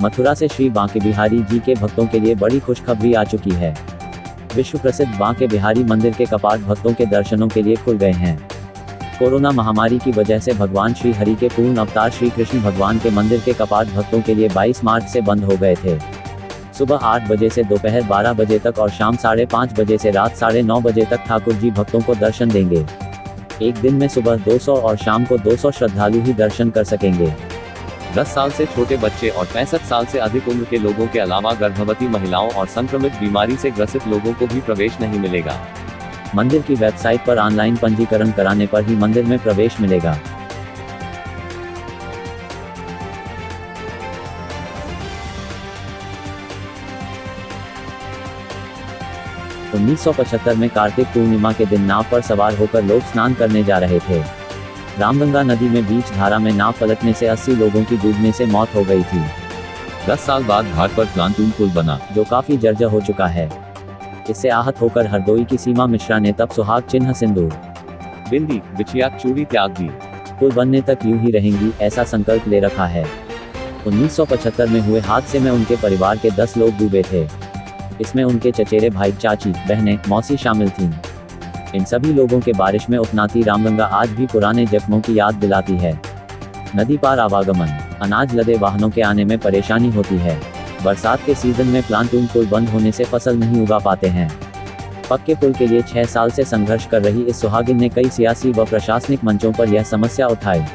मथुरा से श्री बांके बिहारी जी के भक्तों के लिए बड़ी खुशखबरी आ चुकी है। विश्व प्रसिद्ध बांके बिहारी मंदिर के कपाट भक्तों के दर्शनों के लिए खुल गए हैं। कोरोना महामारी की वजह से भगवान श्री हरि के पूर्ण अवतार श्री कृष्ण भगवान के मंदिर के कपाट भक्तों के लिए 22 मार्च से बंद हो गए थे। सुबह 8 बजे से दोपहर 12 बजे तक और शाम 5:30 बजे से रात 9:30 बजे तक ठाकुर जी भक्तों को दर्शन देंगे। एक दिन में सुबह 200 और शाम को 200 श्रद्धालु ही दर्शन कर सकेंगे। 10 साल से छोटे बच्चे और 65 साल से अधिक उम्र के लोगों के अलावा गर्भवती महिलाओं और संक्रमित बीमारी से ग्रसित लोगों को भी प्रवेश नहीं मिलेगा। मंदिर की वेबसाइट पर ऑनलाइन पंजीकरण कराने पर ही मंदिर में प्रवेश मिलेगा। तो 1975 में कार्तिक पूर्णिमा के दिन नाव पर सवार होकर लोग स्नान करने जा रहे थे। रामगंगा नदी में बीच धारा में नाव पलटने से 80 लोगों की डूबने से मौत हो गई थी। 10 साल बाद घाट पर प्लांटून पुल बना, जो काफी जर्जर हो चुका है। इससे आहत होकर हरदोई की सीमा मिश्रा ने तब सुहाग चिन्ह सिंदूर, बिंदी, बिछिया, चूड़ी त्याग दी। पुल बनने तक यूं ही रहेंगी, ऐसा संकल्प ले रखा है। 1975 में हुए हादसे में उनके परिवार के 10 लोग डूबे थे। इसमें उनके चचेरे भाई, चाची, बहनें, मौसी शामिल थीं। इन सभी लोगों के बारिश में उफनाती रामगंगा आज भी पुराने जख्मों की याद दिलाती है। नदी पार आवागमन, अनाज लदे वाहनों के आने में परेशानी होती है। बरसात के सीजन में प्लांटून पुल बंद होने से फसल नहीं उगा पाते हैं। पक्के पुल के लिए 6 साल से संघर्ष कर रही इस सुहागिन ने कई सियासी व प्रशासनिक मंचों पर यह समस्या उठाई।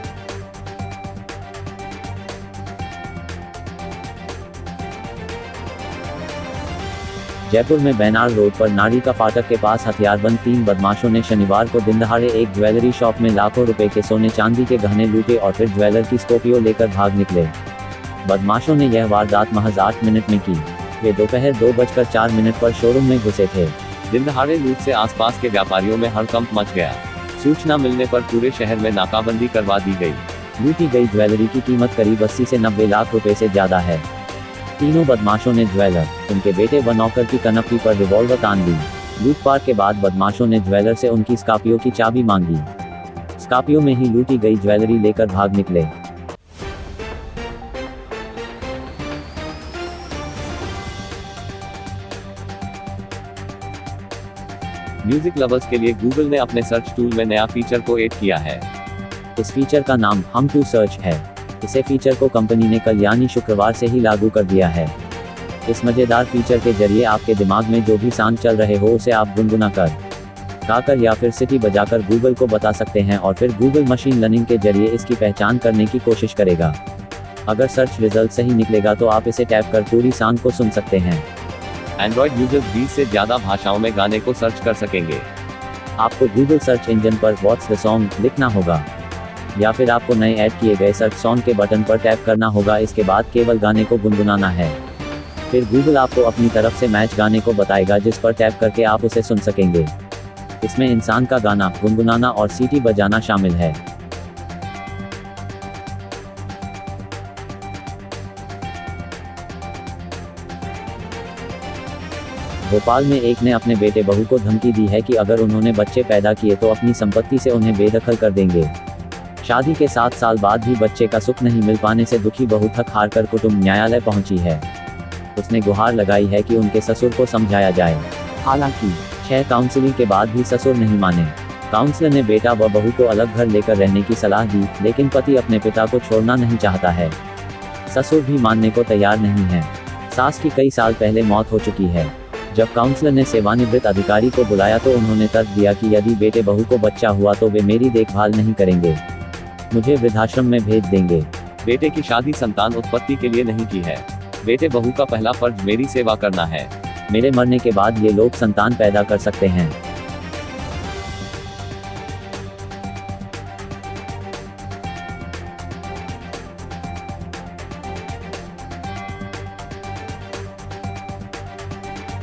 जयपुर में बेनार रोड पर नाड़ी का फाटक के पास हथियारबंद 3 बदमाशों ने शनिवार को दिनदहाड़े एक ज्वेलरी शॉप में लाखों रुपए के सोने चांदी के गहने लूटे और फिर ज्वेलर की स्कॉर्पियो लेकर भाग निकले। बदमाशों ने यह वारदात महज 8 मिनट में की। वे दोपहर 2:04 पर शोरूम में घुसे थे। दिनदहाड़े लूट से आसपास के व्यापारियों में हड़कंप मच गया। सूचना मिलने पर पूरे शहर में नाकाबंदी करवा दी गई। लूटी गई ज्वेलरी की कीमत करीब 80 से 90 लाख रुपए से ज्यादा है। तीनों बदमाशों ने ज्वेलर, उनके बेटे व नौकर की कनपटी पर रिवॉल्वर तान ली। लूटपाट के बाद बदमाशों ने ज्वेलर से उनकी स्कॉर्पियो की चाबी मांगी। स्कॉर्पियो में ही लूटी गई ज्वेलरी लेकर भाग निकले। म्यूजिक लवर्स के लिए गूगल ने अपने सर्च टूल में नया फीचर को ऐड किया है। इस फीचर का नाम हम टू सर्च है। इसे फीचर को कंपनी ने कल यानी शुक्रवार से ही लागू कर दिया है। इस मजेदार फीचर के जरिए आपके दिमाग में जो भी सॉन्ग चल रहे हो उसे आप गुनगुना कर, गाकर या फिर सिटी बजाकर गूगल को बता सकते हैं और फिर गूगल मशीन लर्निंग के जरिए इसकी पहचान करने की कोशिश करेगा। अगर सर्च रिजल्ट सही निकलेगा तो आप इसे टैप कर पूरी सॉन्ग को सुन सकते हैं। एंड्रॉइड यूजर्स 20 से ज्यादा भाषाओं में गाने को सर्च कर सकेंगे। आपको गूगल सर्च इंजन पर व्हाट्स द सॉन्ग लिखना होगा या फिर आपको नए ऐड किए गए सर्च सॉन्ग के बटन पर टैप करना होगा। इसके बाद केवल गाने को गुनगुनाना है। फिर गूगल आपको अपनी तरफ से मैच गाने को बताएगा जिस पर टैप करके आप उसे सुन सकेंगे। इसमें इंसान का गाना गुनगुनाना और सीटी बजाना शामिल है। भोपाल में एक ने अपने बेटे बहू को धमकी दी है कि अगर उन्होंने बच्चे पैदा किए तो अपनी संपत्ति से उन्हें बेदखल कर देंगे। शादी के 7 साल बाद भी बच्चे का सुख नहीं मिल पाने से दुखी बहू थक हारकर कुटुंब न्यायालय पहुंची है। उसने गुहार लगाई है कि उनके ससुर को समझाया जाए। हालांकि 6 काउंसलिंग के बाद भी ससुर नहीं माने। काउंसलर ने बेटा व बहू को अलग घर लेकर रहने की सलाह दी, लेकिन पति अपने पिता को छोड़ना नहीं चाहता है। ससुर भी मानने को तैयार नहीं है। सास की कई साल पहले मौत हो चुकी है। जब काउंसलर ने सेवानिवृत्त अधिकारी को बुलाया तो उन्होंने तर्क दिया कि यदि बेटे बहू को बच्चा हुआ तो वे मेरी देखभाल नहीं करेंगे, मुझे वृद्धाश्रम में भेज देंगे। बेटे की शादी संतान उत्पत्ति के लिए नहीं की है। बेटे बहू का पहला फर्ज मेरी सेवा करना है। मेरे मरने के बाद ये लोग संतान पैदा कर सकते हैं।